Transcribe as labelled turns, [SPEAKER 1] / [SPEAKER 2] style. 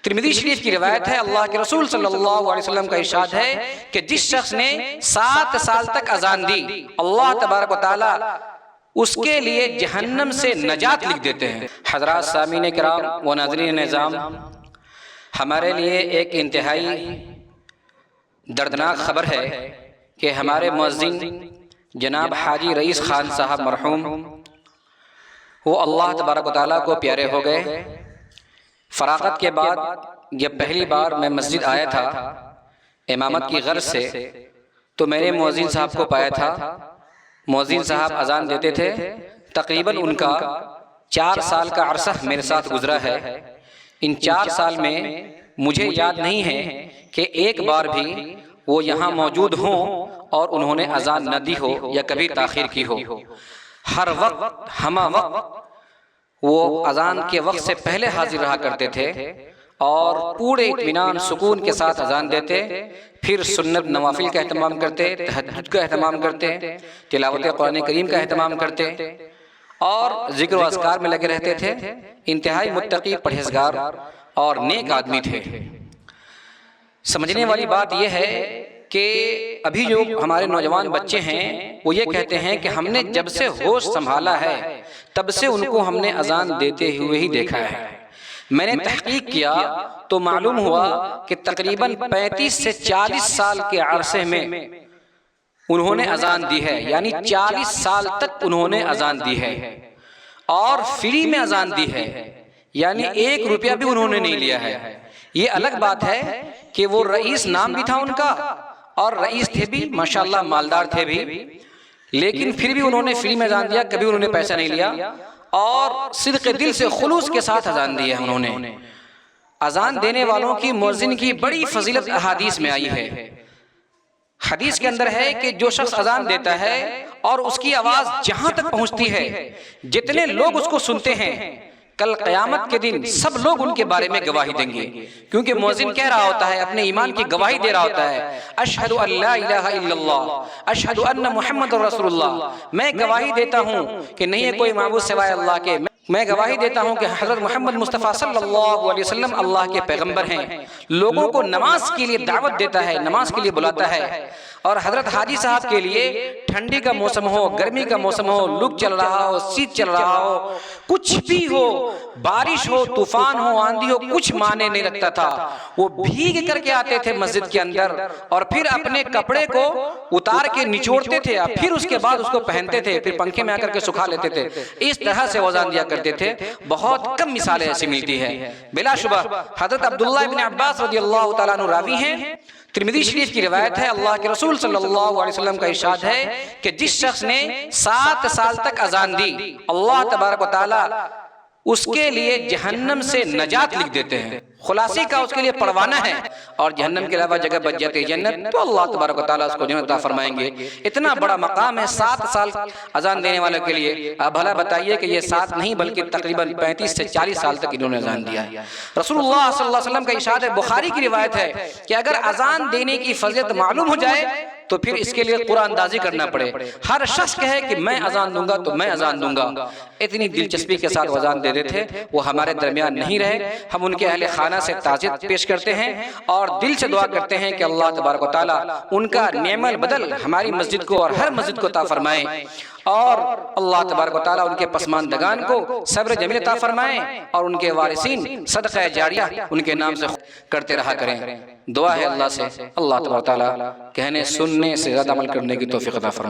[SPEAKER 1] ترمذی شریف کی روایت ہے، اللہ کے رسول صلی اللہ علیہ وسلم کا ارشاد ہے کہ جس شخص نے 7 سال تک اذان دی، اللہ تبارک و تعالی اس کے لیے جہنم سے نجات لکھ دیتے ہیں۔ حضرات سامعین کرام و ناظرین نظام، ہمارے لیے ایک انتہائی دردناک خبر ہے کہ ہمارے مؤذن جناب حاجی رئیس خان صاحب مرحوم، وہ اللہ تبارک و تعالیٰ کو پیارے ہو گئے۔ فراغت کے بعد جب پہلی بار میں مسجد آیا تھا امامت کی غرض سے، تو میرے مؤذن صاحب کو پایا تھا۔ مؤذن صاحب اذان دیتے تھے، تقریباً ان کا 4 سال کا عرصہ میرے ساتھ گزرا ہے۔ ان 4 سال میں مجھے یاد نہیں ہے کہ ایک بار بھی وہ یہاں موجود ہوں اور انہوں نے اذان نہ دی ہو یا کبھی تاخیر کی ہو۔ ہر وقت ہمہ وقت وہ اذان کے وقت سے پہلے حاضر رہا کرتے تھے اور پورے اطمینان سکون کے ساتھ اذان دیتے، پھر سنت نوافل کا اہتمام کرتے، تہجد کا اہتمام کرتے، تلاوت قرآن کریم کا اہتمام کرتے اور ذکر و اذکار میں لگے رہتے تھے۔ انتہائی متقی، پرہیزگار اور نیک آدمی تھے۔ سمجھنے والی بات یہ ہے کہ ابھی جو ہمارے نوجوان بچے ہیں وہ یہ کہتے ہیں کہ ہم نے جب سے ہوش سنبھالا ہے تب سے ان کو ہم نے اذان دیتے ہوئے ہی دیکھا ہے۔ میں نے تحقیق کیا تو معلوم ہوا کہ تقریباً 35 سے 40 سال کے عرصے میں انہوں نے اذان دی ہے، یعنی 40 سال تک انہوں نے اذان دی ہے اور فری میں اذان دی ہے، یعنی 1 روپیہ بھی انہوں نے نہیں لیا ہے۔ یہ الگ بات ہے کہ وہ رئیس نام بھی تھا ان کا اور رئیس تھے بھی، ماشاءاللہ مالدار تھے بھی، لیکن پھر بھی انہوں نے فری میں اذان دیا، کبھی انہوں نے پیسہ نہیں لیا اور صدق دل سے خلوص کے ساتھ اذان دی ہے انہوں نے۔ اذان دینے والوں کی، مؤذن کی بڑی فضیلت احادیث میں آئی ہے۔ حدیث کے اندر ہے کہ جو شخص اذان دیتا ہے اور اس کی آواز جہاں تک پہنچتی ہے، جتنے لوگ اس کو سنتے ہیں، کل قیامت کے دن سب لوگ ان کے بارے میں گواہی دیں گے، کیونکہ مؤذن کہہ رہا ہوتا ہے، اپنے ایمان کی گواہی دے رہا ہوتا ہے، اشہد ان لا الہ الا اللہ اشہد ان محمد رسول اللہ، میں گواہی دیتا ہوں کہ نہیں ہے کوئی معبود سوائے اللہ کے، میں گواہی دیتا ہوں کہ حضرت محمد مصطفیٰ صلی اللہ علیہ وسلم اللہ کے پیغمبر ہیں۔ لوگوں کو نماز کے لیے دعوت دیتا ہے، نماز کے لیے بلاتا ہے۔ اور حضرت حاجی صاحب کے لیے ٹھنڈی کا موسم ہو، گرمی کا موسم ہو، لو چل رہا ہو، شیت چل رہا ہو، کچھ بھی ہو، بارش ہو، طوفان ہو، آندھی ہو، کچھ معنی نہیں رکھتا تھا، وہ بھیگ کر کے آتے تھے مسجد کے اندر اور پھر اپنے کپڑے کو اتار کے نچوڑتے تھے، پھر اس کے بعد اس کو پہنتے تھے، پھر پنکھے میں آ کر کے سکھا لیتے تھے۔ اس طرح سے اذان دیا کرتے تھے۔ بہت کم مثالیں ایسی ملتی ہے۔ بلا شبہ حضرت عبداللہ بن عباس رضی اللہ تعالیٰ عنہ راوی ہیں۔ ترمذی شریف کی روایت ہے، اللہ کے رسول صلی اللہ علیہ وسلم کا ارشاد ہے کہ جس شخص نے 7 سال تک اذان دی، اللہ تبارک و تعالی اس کے لیے جہنم سے نجات لکھ دیتے ہیں۔ خلاصی کا اس کے لیے پروانہ ہے اور جہنم کے علاوہ جگہ بچ جاتی ہے جنت، تو اللہ تبارک و تعالیٰ اس کو جنت عطا فرمائیں گے۔ اتنا بڑا مقام ہے 7 سال اذان دینے والوں کے لیے۔ اب بھلا بتائیے کہ یہ 7 نہیں بلکہ تقریباً 35 سے 40 سال تک انہوں نے اذان دیا ہے۔ رسول اللہ صلی اللہ علیہ وسلم کا ارشاد ہے، بخاری کی روایت ہے کہ اگر اذان دینے کی فضیلت معلوم ہو جائے تو پھر اس کے لیے قرآن اندازی کرنا پڑے۔ ہر شخص کہے کہ میں اذان دوں گا تو میں اذان دوں گا۔ اتنی دلچسپی کے ساتھ اذان دیتے تھے، وہ ہمارے درمیان نہیں رہے۔ ہم ان کے اہل خانہ سے تعزیت پیش کرتے ہیں اور دل سے دعا کرتے ہیں کہ اللہ تبارک و تعالیٰ ان کا نعم البدل ہماری مسجد کو اور ہر مسجد کو عطا فرمائیں، اور اللہ تبارک و تعالیٰ ان کے پسماندگان کو صبر جمیل عطا فرمائیں، اور ان کے وارثین صدقہ جاریہ ان کے نام سے کرتے رہا کریں۔ دعا ہے اللہ سے، اللہ تبارک و تعالیٰ کہنے سننے سے زیادہ عمل کرنے کی توفیق عطا فرمائے۔